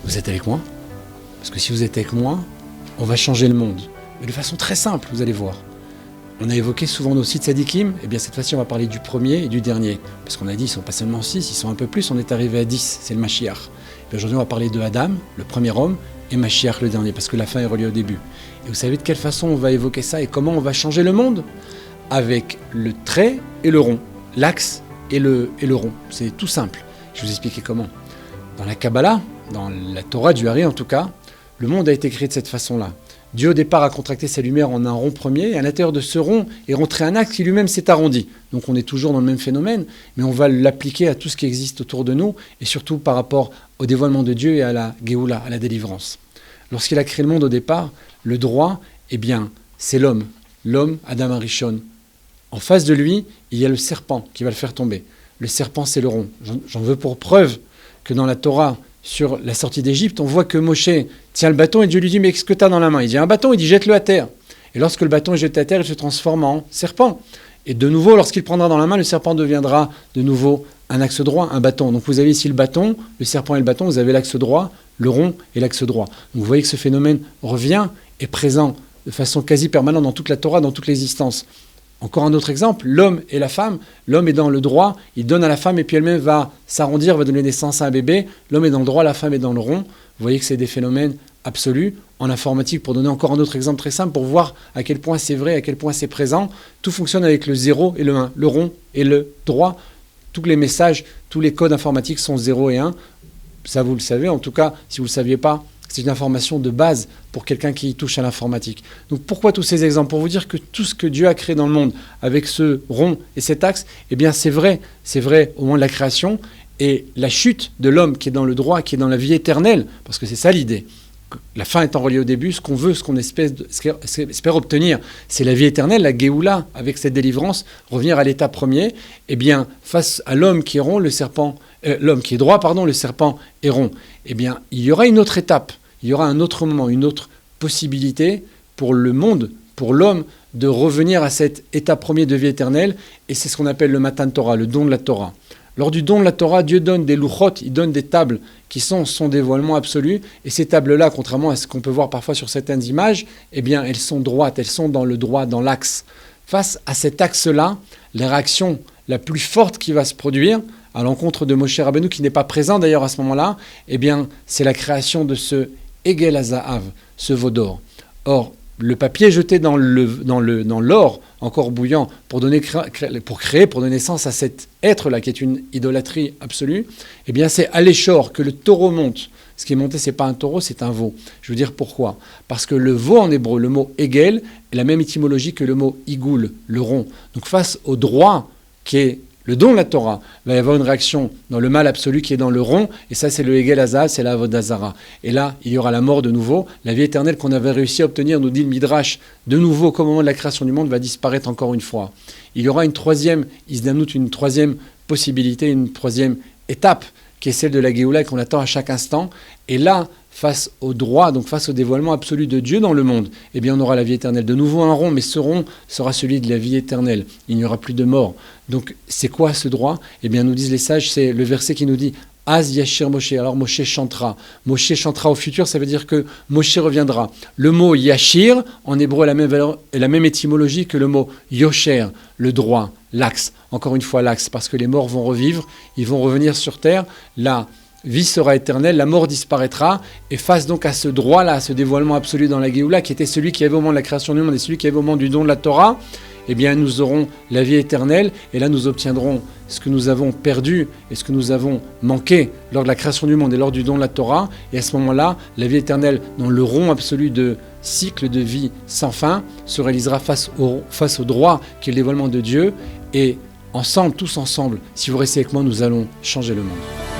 Vous êtes avec moi? Parce que si vous êtes avec moi, on va changer le monde. Mais de façon très simple, vous allez voir. On a évoqué souvent nos 6 tzadikim, et bien cette fois-ci on va parler du premier et du dernier. Parce qu'on a dit, ils ne sont pas seulement 6, ils sont un peu plus, on est arrivé à 10, c'est le Mashiach. Aujourd'hui on va parler de Adam, le premier homme, et Mashiach le dernier, parce que la fin est reliée au début. Et vous savez de quelle façon on va évoquer ça et comment on va changer le monde? Avec le trait et le rond, l'axe et le rond. C'est tout simple. Je vais vous expliquer comment. Dans la Kabbalah, dans la Torah du Hari en tout cas, le monde a été créé de cette façon-là. Dieu au départ a contracté sa lumière en un rond premier, et à l'intérieur de ce rond est rentré un axe qui lui-même s'est arrondi. Donc on est toujours dans le même phénomène, mais on va l'appliquer à tout ce qui existe autour de nous, et surtout par rapport au dévoilement de Dieu et à la Géoula, à la délivrance. Lorsqu'il a créé le monde au départ, le droit, eh bien, c'est l'homme, Adam Arishon. En face de lui, il y a le serpent qui va le faire tomber. Le serpent, c'est le rond. J'en veux pour preuve que dans la Torah, sur la sortie d'Égypte, on voit que Moshe tient le bâton et Dieu lui dit « Mais qu'est-ce que tu as dans la main ?» Il dit « Un bâton », il dit « Jette-le à terre ». Et lorsque le bâton est jeté à terre, il se transforme en serpent. Et de nouveau, lorsqu'il prendra dans la main, le serpent deviendra de nouveau un axe droit, un bâton. Donc vous avez ici le bâton, le serpent et le bâton, vous avez l'axe droit, le rond et l'axe droit. Donc vous voyez que ce phénomène revient, est présent de façon quasi permanente dans toute la Torah, dans toute l'existence. Encore un autre exemple, l'homme et la femme. L'homme est dans le droit, il donne à la femme et puis elle-même va s'arrondir, va donner naissance à un bébé. L'homme est dans le droit, la femme est dans le rond. Vous voyez que c'est des phénomènes absolus. En informatique, pour donner encore un autre exemple très simple, pour voir à quel point c'est vrai, à quel point c'est présent, tout fonctionne avec le 0 et le 1, le rond et le droit. Tous les messages, tous les codes informatiques sont 0 et 1. Ça, vous le savez. En tout cas, si vous ne le saviez pas, c'est une information de base pour quelqu'un qui touche à l'informatique. Donc pourquoi tous ces exemples? Pour vous dire que tout ce que Dieu a créé dans le monde avec ce rond et cet axe, eh bien c'est vrai au moment de la création. Et la chute de l'homme qui est dans le droit, qui est dans la vie éternelle, parce que c'est ça l'idée. La fin étant reliée au début, ce qu'on veut, ce qu'on espère obtenir, c'est la vie éternelle, la Géoula, avec cette délivrance, revenir à l'état premier. Eh bien, face à l'homme qui est rond, l'homme qui est droit, le serpent est rond. Eh bien, il y aura une autre étape, il y aura un autre moment, une autre possibilité pour le monde, pour l'homme, de revenir à cet état premier de vie éternelle. Et c'est ce qu'on appelle le Matan Torah, le don de la Torah. Lors du don de la Torah, Dieu donne des louchot, il donne des tables qui sont son dévoilement absolu. Et ces tables-là, contrairement à ce qu'on peut voir parfois sur certaines images, eh bien, elles sont droites, elles sont dans le droit, dans l'axe. Face à cet axe-là, la réaction la plus forte qui va se produire, à l'encontre de Moshe Rabbeinu, qui n'est pas présent d'ailleurs à ce moment-là, eh bien, c'est la création de ce Egel Hazahav, ce veau d'or. Or, le papier jeté dans l'or encore bouillant pour donner naissance à cet être-là qui est une idolâtrie absolue, eh bien c'est à l'échor que le taureau monte. Ce qui est monté, ce n'est pas un taureau, c'est un veau. Je veux dire pourquoi? Parce que le veau en hébreu, le mot Egel, est la même étymologie que le mot Igoul, le rond. Donc face au droit qui est le don de la Torah, il va y avoir une réaction dans le mal absolu qui est dans le rond, et ça c'est le Egel Hazahav, c'est la Avodah Zara. Et là, il y aura la mort de nouveau, la vie éternelle qu'on avait réussi à obtenir, nous dit le Midrash, de nouveau, qu'au moment de la création du monde, va disparaître encore une fois. Il y aura une troisième possibilité, une troisième étape, qui est celle de la Géoula et qu'on attend à chaque instant. Et là, face au droit, donc face au dévoilement absolu de Dieu dans le monde, eh bien on aura la vie éternelle. De nouveau un rond, mais ce rond sera celui de la vie éternelle. Il n'y aura plus de mort. Donc c'est quoi ce droit? Eh bien nous disent les sages, c'est le verset qui nous dit « Az Yashir Moshe ». Alors Moshe chantera. Moshe chantera au futur, ça veut dire que Moshe reviendra. Le mot « Yashir » en hébreu a la même étymologie que le mot « Yosher », le droit, l'axe. Encore une fois l'axe, parce que les morts vont revivre, ils vont revenir sur terre. La vie sera éternelle, la mort disparaîtra, et face donc à ce droit-là, à ce dévoilement absolu dans la Géoula, qui était celui qui avait au moment de la création du monde et celui qui avait au moment du don de la Torah, eh bien nous aurons la vie éternelle, et là nous obtiendrons ce que nous avons perdu et ce que nous avons manqué lors de la création du monde et lors du don de la Torah, et à ce moment-là, la vie éternelle dans le rond absolu de cycle de vie sans fin se réalisera face au droit qui est le dévoilement de Dieu, et ensemble, tous ensemble, si vous restez avec moi, nous allons changer le monde.